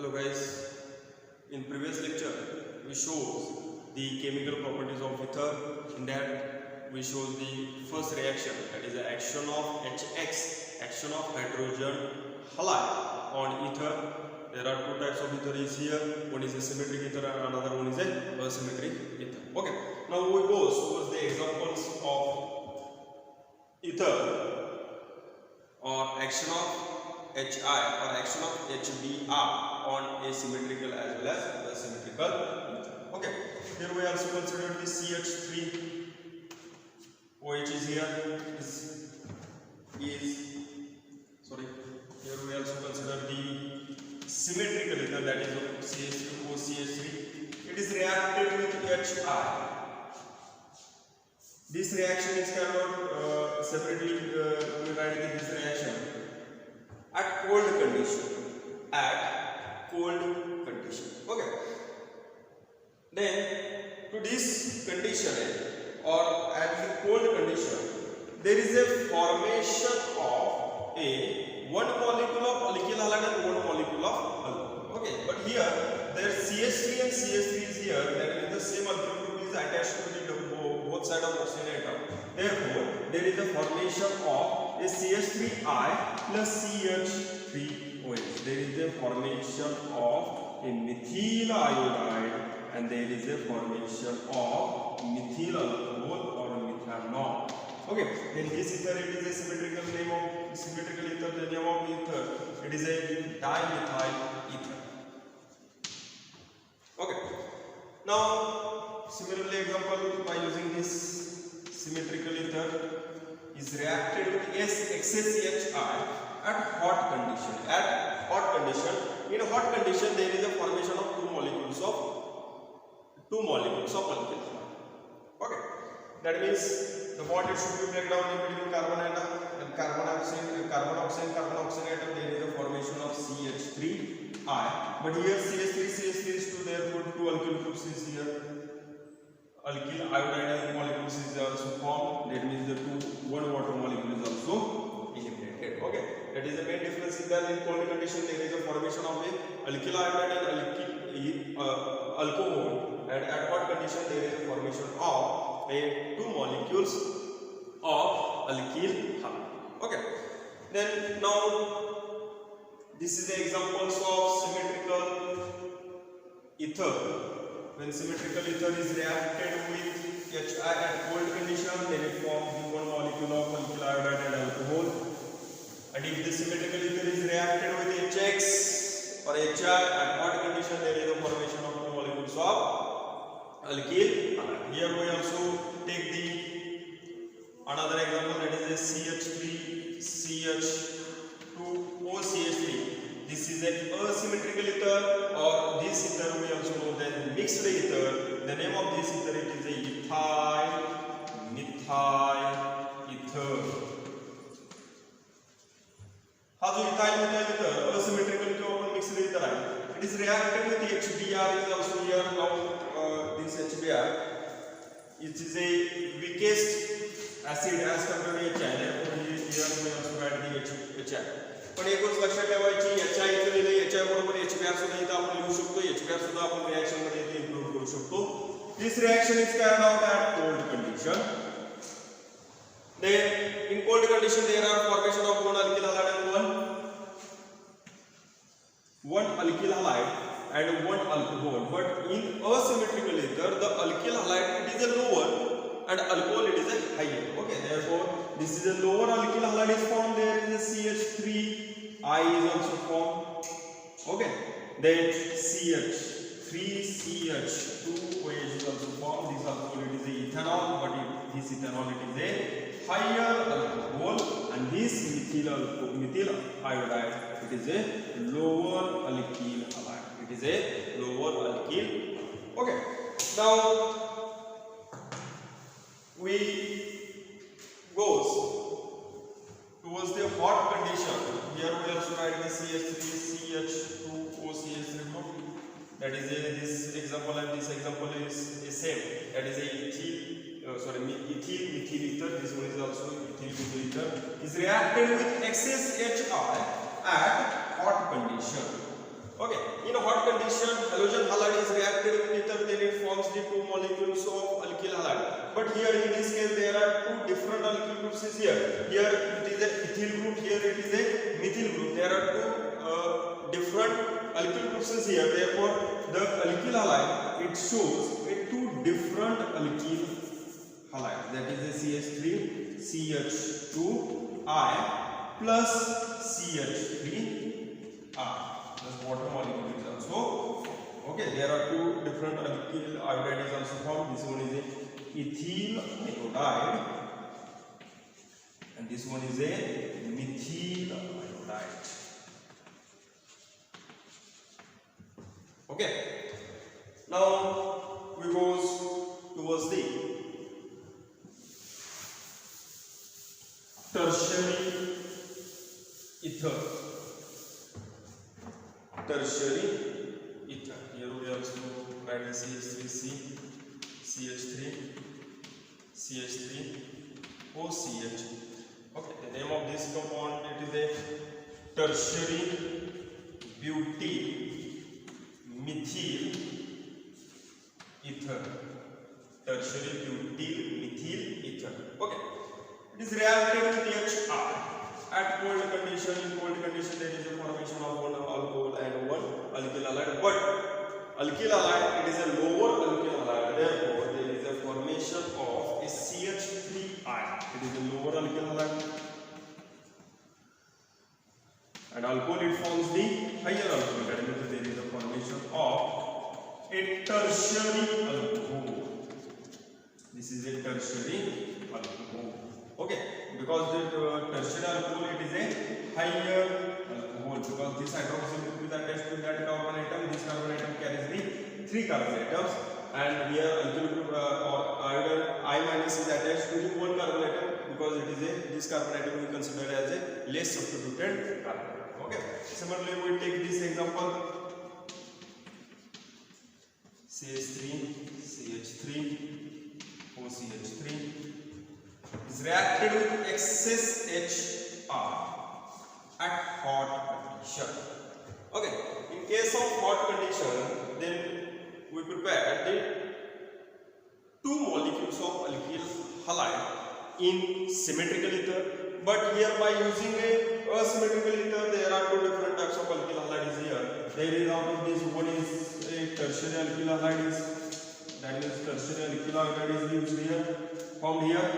Hello guys, in previous lecture we showed the chemical properties of ether. In that we showed the first reaction, that is the action of HX, action of hydrogen halide on ether. There are two types of ether is here, one is a symmetric ether and another one is a asymmetric ether. Okay, now we go towards the examples of ether or action of HI or action of HBr on asymmetrical as well as asymmetrical ether. Okay, here we also consider the CH3 OH is here here we also consider the symmetrical ether, that is CH2 OCH3. It is reacted with HI. This reaction is cannot separately write this reaction at cold condition. Okay, then to this condition or at the cold condition there is a formation of a one molecule of alkyl halide and one molecule of alcohol. Okay, but here there CH3 and CH3 is here, that is the same alkyl group is attached to the both side of oxygen atom. Therefore there is a formation of a CH3I plus CH3OH. There is a formation of a methyl iodide and there is a formation of methyl alcohol or methanol. Okay, then this ether, it is a symmetrical name of symmetrical ether. The name of ether, it is a dimethyl ether. Okay, now similarly example by using this symmetrical ether is reacted with SXSHI at hot condition. At hot condition, in a hot condition there is a formation of two molecules of alkyl. Okay, that means the bond should be break down in between carbon atom and carbon oxide atom. There is a formation of CH3I, but here CH3 is 2, therefore two alkyl groups is here. Alkyl iodide molecules is also formed. That means the one water molecule is also eliminated. Okay, that is the main difference in that in cold condition there is a formation of a alkyl iodide and alcohol, and at hot condition there is a formation of a two molecules of alkyl halide. Okay, then now this is the examples of symmetrical ether. When symmetrical ether is reacted with HI at cold condition, then it forms the one molecule of alkyl iodide and alcohol. And if the symmetrical ether is reacted with HX or HI at hot condition, there is a formation of two molecules of alkyl halide. Here we also take the another example, that is a CH3 CH2 OCH3. This is an asymmetrical ether, or this ether we also know that mixed ether. The name of this ether, it is a ethyl methyl ether. हा जो ethyl methyl ether asymmetrical किंवा mixed ether आहे, it is reacted with HBr is also here. Now this HBr, it is a weakest acid as compared to HI. Therefore here we also write the HI. पण एक गोष्ट लक्षात ठेवायची, HI इथे लिहिले, HI बरोबर HBr सुद्धा इथे आपण लिहू शकतो. HBr सुद्धा आपण रिएक्शन मध्ये इथे इन्क्लूड करू शकतो. This reaction is carried out at cold condition. Then in cold condition there are formation of one alkyl halide and one alcohol. But in asymmetrical ether, the alkyl halide it is a lower and alcohol it is a higher. Okay, therefore this is a lower alkyl halide is formed. There is a CH3I is also formed. Okay, then CH3CH2OH is also formed. This alcohol it is a ethanol, but this ethanol it is a higher alcohol, and this methyl iodide it is a lower alkyl halide. It is a lower alkyl. Okay, now we goes towards the hot condition. Here we also write the CH3 CH2 OCH3 group. That is this example and this example is same. That is a methyl ether. This one is also ethyl ether. Is reacted with excess HI at hot condition. Okay, in a hot condition, halogen halide is reacted with ether, then it forms the two molecules of alkyl halide. But here in this case, there are two different alkyl groups is here. Here it is a ethyl group, here it is a methyl group. There are two different alkyl groups is here. Therefore, the alkyl halide, it shows a two different alkyl halide. That is a CH3CH2I plus CH3R. Plus water molecule is also okay. There are two different alkyl iodide is also formed. This one is a ethyl iodide, and this one is a methyl iodide. Okay. Now we goes towards the tertiary ether. Tertiary ether. Here we also write CH3C, CH3, CH3, OCH. Okay, the name of this compound, it is a tertiary butyl methyl ether. Tertiary butyl methyl ether. Okay, it is reacted with HR. At cold condition, in cold condition there is a formation of one alcohol and one alkyl halide. But alkyl halide, it is a lower alkyl halide. Therefore, there is a formation of a CH3I. It is a lower alkyl halide. And alcohol, it forms the higher alcohol. That means there is a formation of a tertiary alcohol. This is a tertiary alcohol. Okay, because the tertiary alcohol, it is a higher alcohol, because this hydroxyl group is attached to that carbon atom. This carbon atom carries the 3 carbon atoms, and here alkyl group or iodine I minus is attached to the 1 carbon atom, because it is a this carbon atom we consider as a less substituted carbon atom. Okay, similarly we take this example, CH3, CH3, OCH3 is reacted with excess HR at hot condition. Okay, in case of hot condition, then we prepare the 2 molecules of alkyl halide in symmetrical ether. But here by using a asymmetrical ether, there are 2 different types of alkyl halides here. There is out of this one is a tertiary alkyl halide, that means tertiary alkyl halide is used here, found here.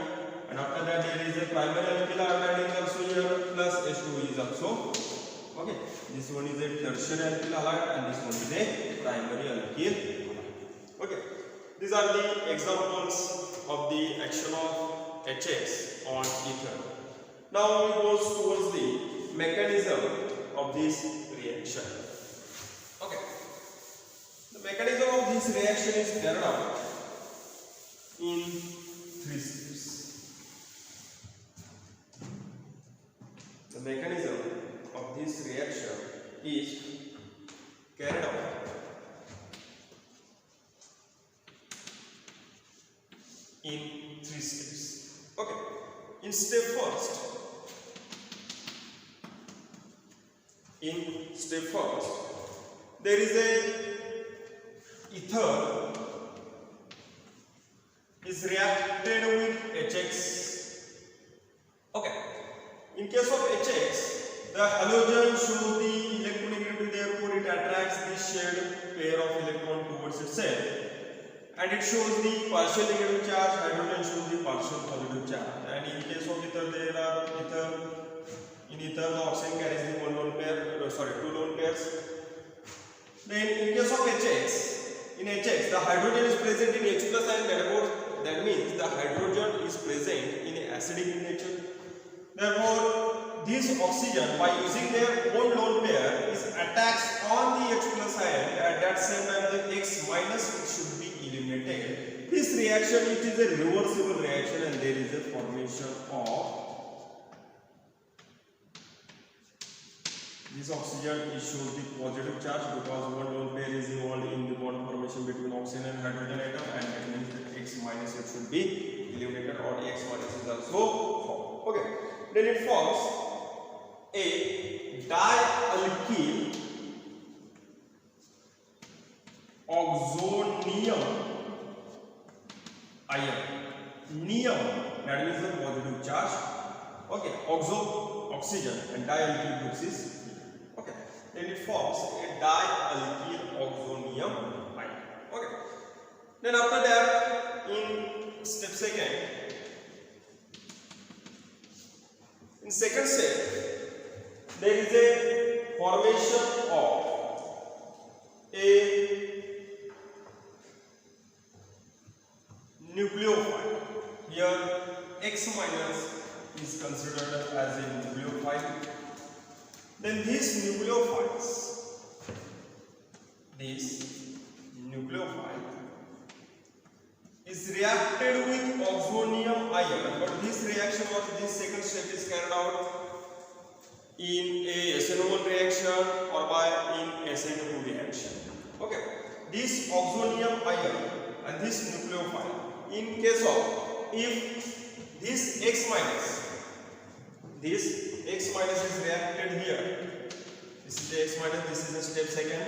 And after that there is a primary alkyl iodide is also here, plus H2 is also. Okay, this one is a tertiary alkyl halide and this one is a primary alkyl halide. Okay, these are the examples of the action of HX on ether. Now we go towards the mechanism of this reaction. Okay, the mechanism of this reaction is carried out in 3 steps. The mechanism of this reaction is carried out in 3 steps. Okay, in step first, there is a ether is reacted with HX. Okay, in case of HX, the halogen shows the electronegativity, therefore it attracts the shared pair of electron towards itself, and it shows the partial negative charge. Hydrogen shows the partial positive charge. And in case of ether, there are in ether the oxygen carries the 2 lone pairs. Then in case of HX, the hydrogen is present in H plus ion. That means the hydrogen is present in acidic in nature. Therefore, this oxygen, by using their own lone pair, is attached on the H plus ion. At that same time, the X minus should be eliminated. This reaction, it is a reversible reaction, and there is a formation of this oxygen. It shows the positive charge because 1 lone pair is involved in the bond formation between oxygen and hydrogen atom, and it means that X minus it should be eliminated, or X minus is also formed. Okay. Then it forms a dialkyl that means the positive charge. Okay, oxygen and dialkyl groups is here. Okay, then it forms a dialkyl oxonium ion. Okay, then after that, in step second, in second step, there is a formation of a nucleophile. Here X minus is considered as a nucleophile. Then these nucleophile is reacted with oxonium ion, but this reaction or this second step is carried out in a SN1 reaction or by in SN2 reaction. Okay, this oxonium ion and this nucleophile, in case of if this X minus is reacted here, this is the X minus, this is a step second,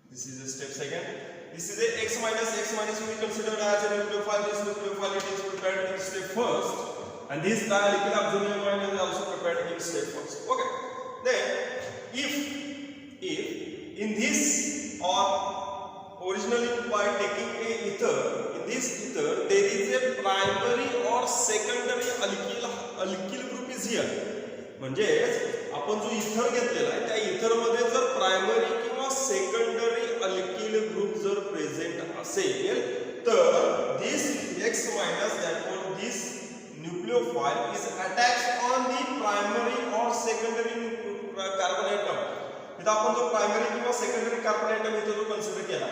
this is a step second, this is a X minus we consider as a nucleophile. This nucleophile it is prepared in step first, and this dialkyl oxonium ion is also prepared in step first. Okay, then if in this or originally by taking a ether, in this ether there is a primary or secondary alkyl group is here. म्हणजे आपण जो ether घेतलेला आहे त्या ether मध्ये जर primary किंवा secondary alkyl group जर प्रेझेंट असेल तर this X minus, therefore this nucleophile is attached on the primary or secondary carbon atom. इथं आपण जो प्रायमरी किंवा सेकंडरी कार्बन आयटम इथं जो कन्सिडर केला,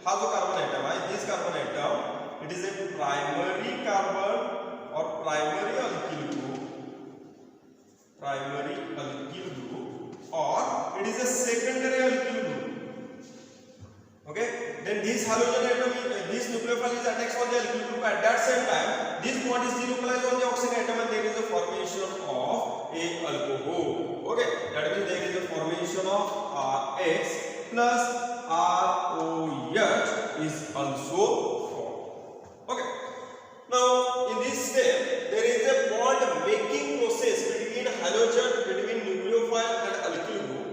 हा जो कार्बन आयटम आहे, this carbon atom it is a primary carbon और primary alkyl group or it is a secondary alkyl group. Okay, then this halogen atom, this nucleophile is attached on the alkyl group. At that same time, this bond is denuclearized on the oxygen atom and there is a formation of a alcohol. Okay, that means there is a formation of RH plus ROH is also formed. Okay, now in this step there is a bond making process between halogen, between nucleophile and alkyl group,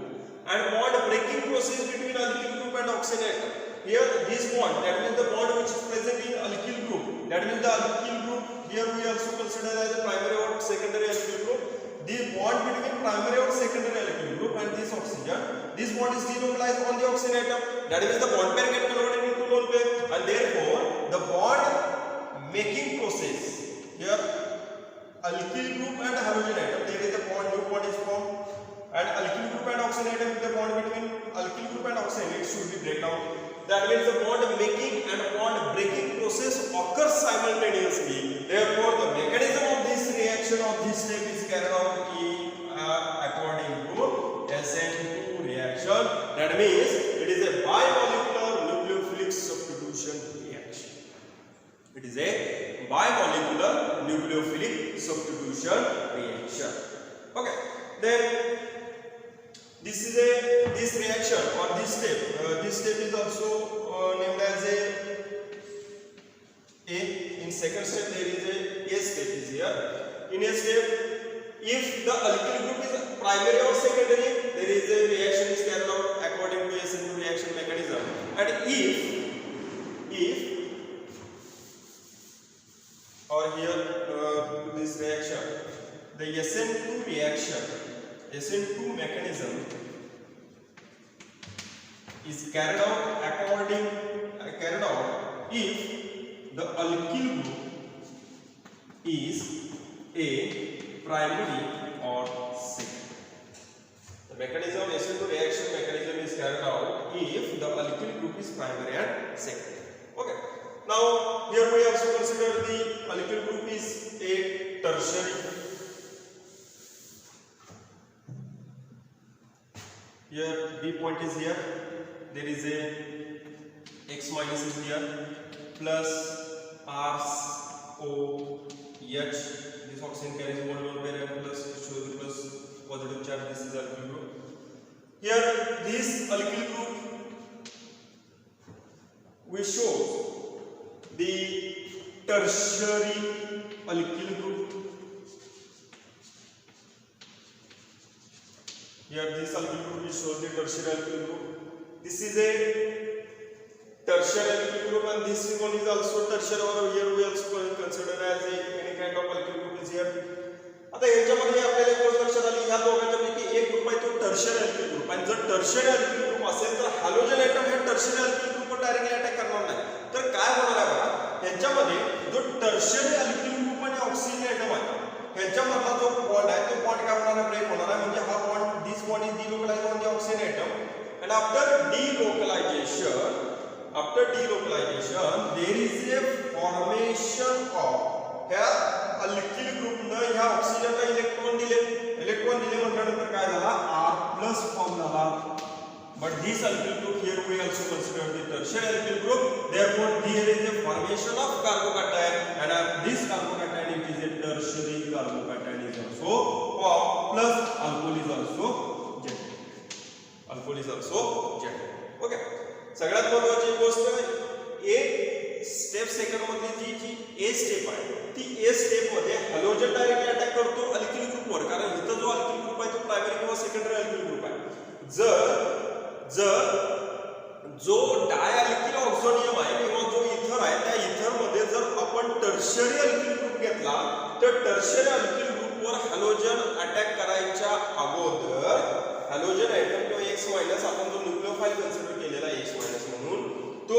and bond breaking process between alkyl group and oxygen atom. Here this bond, that means the bond which is present in alkyl group, that means the alkyl group, here we also consider as a primary or secondary alkyl group. The bond between primary or secondary alkyl group and this oxygen, this bond is denuclearized on the oxygen atom, that means the bond pair get converted into lone pair, and therefore the bond making process here alkyl group and halogen atom, there is a bond, new bond is formed, and alkyl group and oxygen atom, the bond between alkyl group and oxygen it should be break down. That means the bond making and bond breaking process occurs simultaneously. Therefore the mechanism of this reaction of this step is carried out according to SN2 reaction. That means it is a bimolecular nucleophilic substitution reaction. It is a bimolecular nucleophilic substitution reaction. Okay, then this reaction or this step is also named as a in second step there is a step is here. In a step, if the alkyl group is primary or secondary, there is a reaction is carried out according to SN2 reaction mechanism, and if or here this reaction, the SN2 mechanism is carried out if the alkyl group is a primary or secondary. The mechanism SN2 reaction mechanism is carried out if the alkyl group is primary and secondary. Okay. Now here we also consider the alkyl group is a tertiary. Here B point is here. There is a X minus is here plus ROH. This oxygen carries one lone pair and plus shows the plus positive charge. This is alkyl group. Here this alkyl group we show the tertiary alkyl group. Here this alkyl group is shown the tertiary alkyl group. This is a tertiary alkyl group and this one is also tertiary, or here we also consider as any kind of alkyl group is here. आता याच्यामध्ये आपल्याला एक गोष्ट लक्षात आली, ह्या दोघांच्यापैकी एक group आहे तो टर्शियरी अल्किल ग्रुप, आणि जर टर्शियरी अल्किल ग्रुप असेल तर हॅलोजन एटम हे टर्शियरी अल्किल ग्रुपवर डायरेक्टली अटॅक करणार नाही. तर काय होणार आहे बघा, याच्यामध्ये जो टर्शियरी अल्किल ग्रुप आणि ऑक्सिजन एटम आहे ह्याच्यामधला जो बॉन्ड आहे तो बॉन्ड काय होणार आहे, ब्रेक होणार आहे. म्हणजे हा bond, this bond is delocalized on the oxygen atom, and after delocalization there is a formation of ह्या अल्किल ग्रुपने ह्या ऑक्सिजनला इलेक्ट्रॉन दिले म्हटल्यानंतर काय झाला, R+ फॉर्म झाला. But this alkyl group here we also consider the tertiary alkyl group. Therefore, there is a formation of carbocation, and this carbocation it is a tertiary carbocation is also formed. Plus alcohol is also jet. Okay. सगळ्यात महत्त्वाची गोष्ट, एक step second मधली जी a step आहे ती a step मध्ये halogen directly attack करतो alkyl ग्रुपवर, कारण इथं जो अल्किल ग्रुप आहे तो प्रायमरी किंवा सेकंडरी अल्किल ग्रुप आहे. जर जो डायअल्किल ऑक्झोनियम आहे किंवा जो इथर आहे त्या इथर मध्ये जर आपण टर्शियरी अल्किल ग्रुप घेतला तर टर्शियरी अल्किल ग्रुपवर हॅलोजन अटॅक करायच्या अगोदर हॅलोजन एटम किंवा X- आपण जो न्यूक्लियोफाइल कन्सिडर केलेला आहे X- म्हणून, तो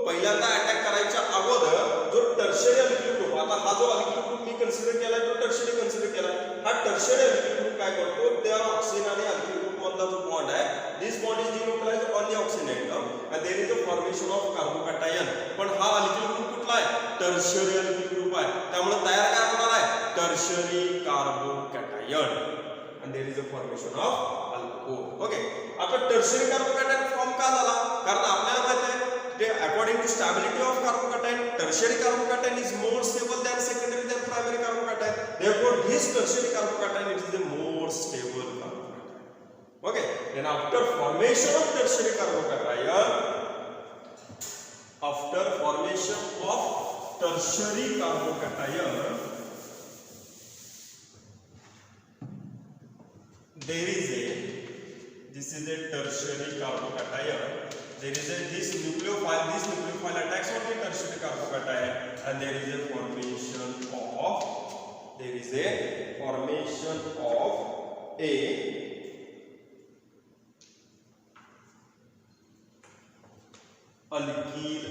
पहिल्यांदा अटॅक करायच्या अगोदर जो टर्शियरी अल्किल ग्रुप, आता हा जो अल्किल ग्रुप मी कन्सिडर केलाय तो टर्शियरी कन्सिडर केलाय, हा टर्शियरी अल्किल ग्रुप काय करतो, त्या ऑक्सिजन आणि अल्किल ग्रुप मधला जो बॉन्ड आहे, this bond is delocalized on the oxygen atom and there is a formation of carbocation. पण हा अल्किल ग्रुप कुठला आहे, टर्शियरी अल्किल ग्रुप आहे, त्यामुळे तयार काय होणार आहे, tertiary carbocation, and there is a formation of alcohol. Okay. आता टर्शियरी कार्बोकॅटायन फॉर्म का झाला, कारण आपल्याला माहित आहे ते according to stability of carbocation tertiary carbocation is more stable than secondary than primary carbocation. Therefore, this tertiary carbocation it is the more stable carbocation. Okay. Then after formation of tertiary carbocation, there is a, this is a tertiary carbocation. There is a this nucleophile attacks on the tertiary carbocation, and there is a formation of a alkyl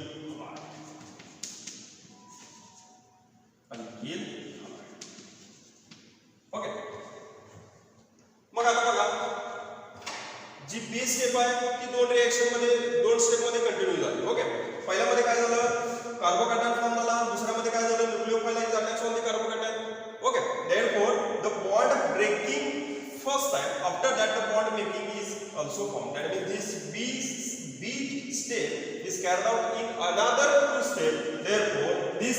halide. Okay. मग आता बघा, G B step आहे ती दोन step मध्ये continue झाली. Okay. पहिल्यामध्ये काय झालं, carbocation form झाला, दुसऱ्यामध्ये काय झालं, nucleophile attacks on the carbocation. Okay. Therefore the bond breaking first time, after that the bond making is also formed. That means this B step is carried out in another two step. Therefore, this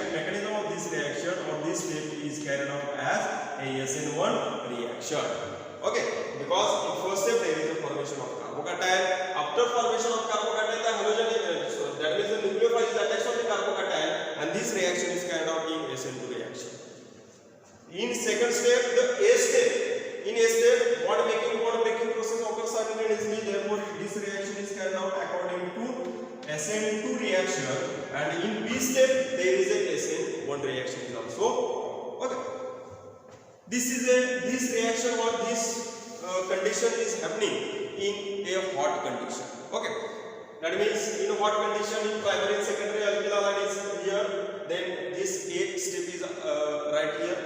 mechanism of this reaction or this step is carried out as ASN1 reaction. Okay, because in first step there is a formation of carbocation. After formation of carbocation, the halogen, that means the nucleophile is attached on the carbocation, and this reaction is carried out in SN2 reaction. In second step, the A step. In A step, bond breaking process occurs simultaneously. Therefore, this reaction is carried out according to SN2 reaction, and in B step there is a SN1 reaction is also. Okay. This reaction or this condition is happening in a hot condition. Okay. That means in a hot condition, in primary and secondary alkyl halide is here. Then this A step is right here.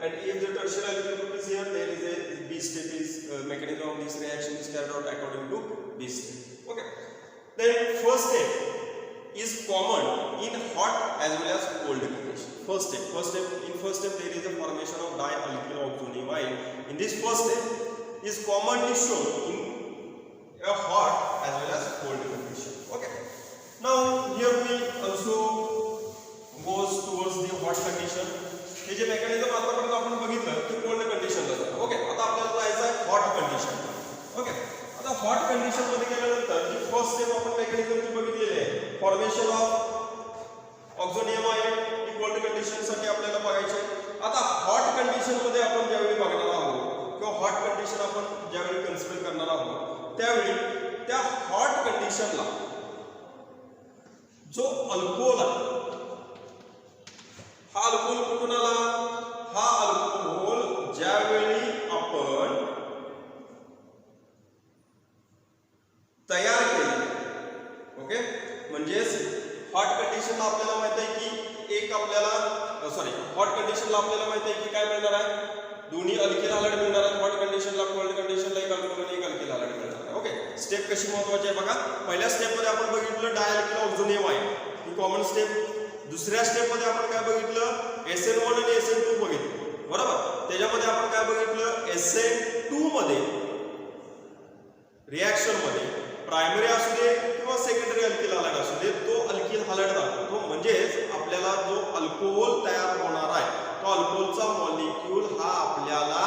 And if the tertiary alkyl group is here, there is a B step is mechanism of this reaction is carried out according to B step. Okay. Then first step is common in hot as well as cold condition. First step there is a formation of dialkyl oxoniamide. In this first step is commonly shown in a hot as well as cold condition. Okay. Now here we also goes towards the hot condition. हे जे mechanism आतापर्यंत आपण बघितलं ते cold कंडिशनला जातं. Okay. आता आपल्याला जायचं आहे हॉट कंडिशन. ओके. आता हॉट कंडिशन मध्ये गेल्यानंतर जी फर्स्ट स्टेप आपण मेकॅनिझमची बघितलेली आहे, फॉर्मेशन ऑफ ऑक्झोनियम आहे ही कोल्ड कंडिशन साठी आपल्याला बघायचे. आता हॉट कंडिशन मध्ये आपण ज्यावेळी बघणार आहोत किंवा हॉट कंडिशन आपण ज्यावेळी कन्सिडर करणार आहोत त्यावेळी त्या हॉट कंडिशनला जो अल्कोहोल आहे हा अल्कोहोल कुठून आला? हा अल्कोहोल ज्यावेळी आपण तयार केले, ओके, म्हणजेच हॉट कंडिशनला आपल्याला माहित आहे की एक आपल्याला हॉट कंडिशनला आपल्याला माहित आहे की काय मिळणार आहे? दोन्ही अल्किल हॅलाइड मिळणार आहेत हॉट कंडिशनला. कोल्ड कंडिशनला एक अल्कोहोल आणि एक अल्किल हॅलाइड मिळणार आहे. ओके, स्टेप कशी महत्त्वाची आहे बघा. पहिल्या स्टेप मध्ये आपण बघितलं डायअल्किल ऑक्झोनियम आहे ही कॉमन स्टेप. दुसऱ्या स्टेप मध्ये आपण काय बघितलं? SN1 आणि SN2 बघितलं, बरोबर. त्याच्यामध्ये आपण काय बघितलं? SN2 मध्ये रिएक्शन मध्ये प्रायमरी असू दे किंवा सेकंडरी अल्किल हॅलाइड असू दे तो अल्किल हॅलाइड दाखवतो. म्हणजेच आपल्याला जो अल्कोहोल तयार होणार आहे तो अल्कोहोलचा मॉलिक्यूल हा आपल्याला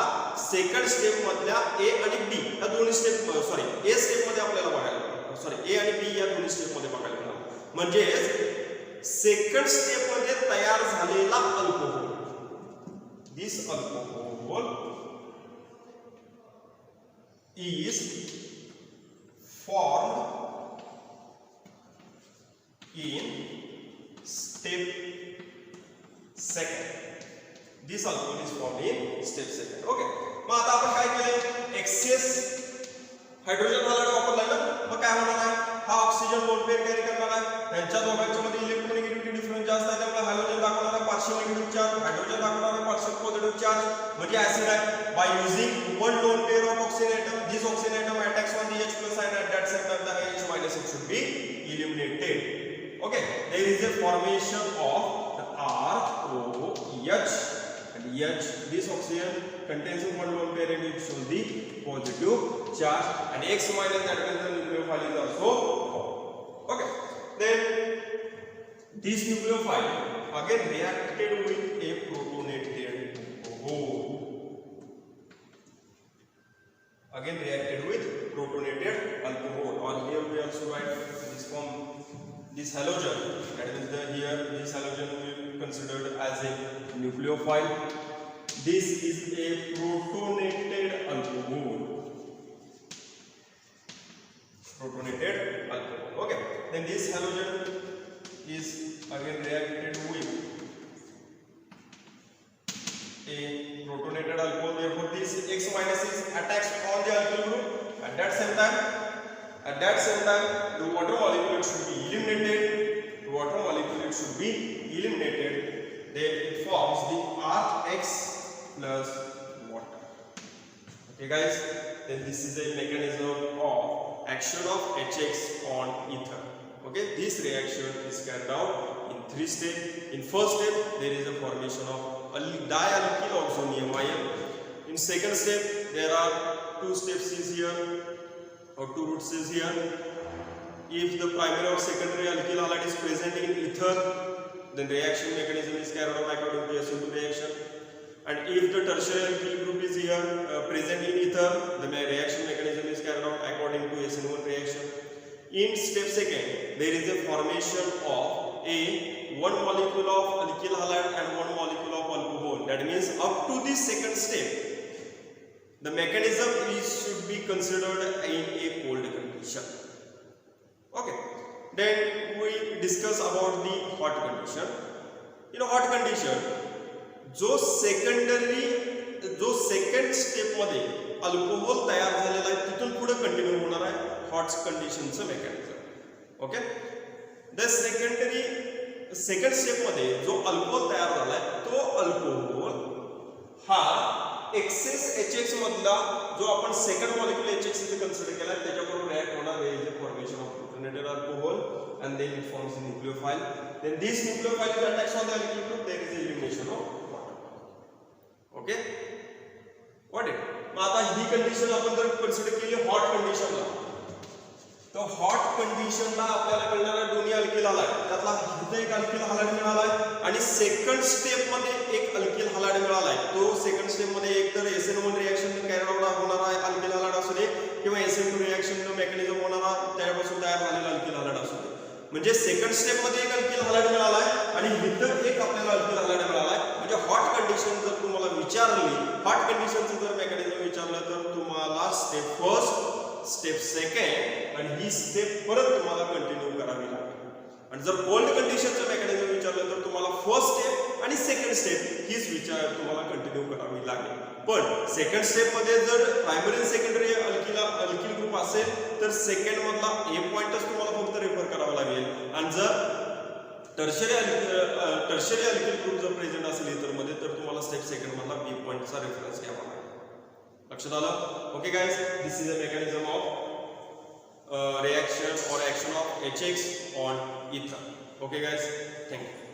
सेकंड स्टेप मधल्या A आणि B या दोन्ही स्टेप A स्टेप मध्ये आपल्याला बघायला A आणि B या दोन्ही स्टेप मध्ये बघायला मिळाला. म्हणजेच सेकंड स्टेप मध्ये तयार झालेला alcohol, this alcohol is formed in step second. This alcohol is formed in step second. Okay. मग आता आपण काय केले? एक्सेस हायड्रोजन हॅलाइड वापरलाय ना. मग काय होणार आहे? हा ऑक्सिजन लोन पेअर कॅरी करणार आहे. त्यांच्या दोघांच्या मध्ये इलेक्ट्रोनेगेटिव्हिटी डिफरन्स जास्त आहे त्यामुळे हायड्रोजन दाखवणार आहे पार्शियल निगेटिव्ह चार्ज, हायड्रोजन दाखवणार आहे पार्शियल पॉझिटिव्ह चार्ज. म्हणजे ऍसिड आहे. By using one lone pair of oxygen atom, this oxygen atom attacks on the H+ and at that same time the H- it should be eliminated. Okay, there is a formation of the ROH and H. This oxygen contains one lone pair and it shows the positive charge and X- that means the nucleophile is also formed. Okay, then this nucleophile again reacted with a protonated alcohol. Again reacted with protonated alcohol. On here we also write this form, this halogen, that means here this halogen will be considered as a nucleophile. This is a protonated alcohol. Protonated alcohol. Okay. Then this halogen is again reacted with a protonated alcohol. Therefore, this X- is attached on the alkyl group. At that same time, the water molecule should be eliminated. The water molecule should be eliminated. Then it forms the RH plus water. Okay, guys. Then this is a mechanism of action of HX on ether. Okay, this reaction is carried out in 3 steps. In first step, there is a formation of dialkyl oxonium ion. In second step, there are 2 steps is here or 2 routes is here. If the primary or secondary alkyl halide is present in ether, then reaction mechanism is carried out according to SN2 reaction. And if the tertiary alkyl group is here present in ether, the reaction mechanism is carried out according to SN1 reaction. In step second, there is a formation of one molecule of alkyl halide and one molecule of alcohol. That means up to the second step, the mechanism should be considered in a cold condition. Okay. Then we discuss about the hot condition. In a hot condition, जो second step मध्ये alcohol तयार झालेला आहे तिथून पुढे continue होणार आहे hot कंडिशनचं mechanism. Okay. The second step मध्ये जो अल्कोहोल तयार झालाय तो अल्कोहोल हा एक्सेस HX मधला जो आपण सेकंड मॉलिक्यूल HX इथे कन्सिडर केला त्याच्याबरोबर रिएक्ट होणार आहे formation of protonated alcohol and then it forms a nucleophile. Then this nucleophile is attached on the alkyl group, there is elimination of water. Okay, got it. मग आता ही condition आपण जर consider केली hot कंडिशनला, तर hot कंडिशनला आपल्याला मिळणारा दोन्ही alkyl halide त्यातला इथे एक अल्किल हालाइड मिळालाय आणि सेकंड स्टेप मध्ये एक अल्किल हालाइड मिळालाय. तो सेकंड स्टेप मध्ये एक तर SN1 रिएक्शन कॅरी आउट होणार आहे अल्किल हालाइड असू दे किंवा SN2 रिएक्शन मेकॅनिझम होणारा त्यापासून तयार झालेला अल्किल हालाइड असू दे. म्हणजे सेकंड स्टेप मध्ये एक अल्किल हॅलाइड मिळालाय आणि इथं एक आपल्याला अल्किल हॅलाइड मिळालाय. म्हणजे हॉट कंडिशन जर तुम्हाला विचारली, हॉट कंडिशनचं जर मेकॅनिझम विचारलं तर तुम्हाला स्टेप फर्स्ट, स्टेप सेकंड आणि ही स्टेप परत तुम्हाला कंटिन्यू करावी लागेल. आणि जर कोल्ड कंडिशनचं मेकॅनिझम विचारलं तर तुम्हाला फर्स्ट स्टेप आणि सेकंड स्टेप हीच तुम्हाला कंटिन्यू करावी लागेल. पण सेकंड स्टेप मध्ये जर प्रायमरी आणि सेकंडरी अल्किल ग्रुप असेल तर सेकंड मधला ए पॉइंटच तुम्हाला फक्त रेफर करावा लागेल. आणि जर टर्शरी अल्किल ग्रुप जर प्रेझेंट असेल इतर मध्ये तर तुम्हाला स्टेप सेकंड मधला बी पॉइंटचा रेफरन्स घ्यावा लागेल. लक्षात आलं? Okay guys, this is a mechanism of reaction or action of HX on ether. Okay guys, thank you.